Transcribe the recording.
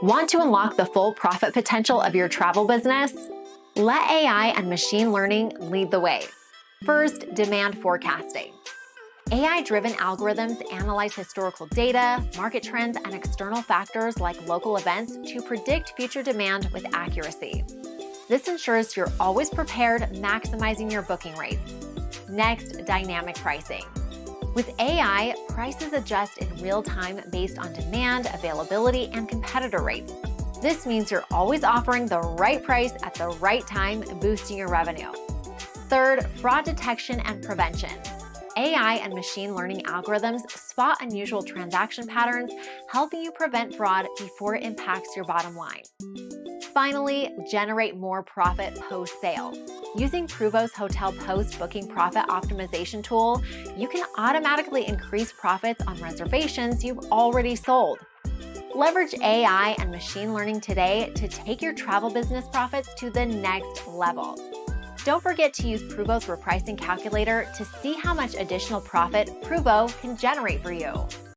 Want to unlock the full profit potential of your travel business? Let AI and machine learning lead the way. First, demand forecasting. AI-driven algorithms analyze historical data, market trends, and external factors like local events to predict future demand with accuracy. This ensures you're always prepared, maximizing your booking rates. Next, dynamic pricing. With AI, prices adjust in real time based on demand, availability, and competitor rates. This means you're always offering the right price at the right time, boosting your revenue. Third, fraud detection and prevention. AI and machine learning algorithms spot unusual transaction patterns, helping you prevent fraud before it impacts your bottom line. Finally, generate more profit post-sale. Using Pruvo's hotel post-booking profit optimization tool, you can automatically increase profits on reservations you've already sold. Leverage AI and machine learning today to take your travel business profits to the next level. Don't forget to use Pruvo's repricing calculator to see how much additional profit Pruvo can generate for you.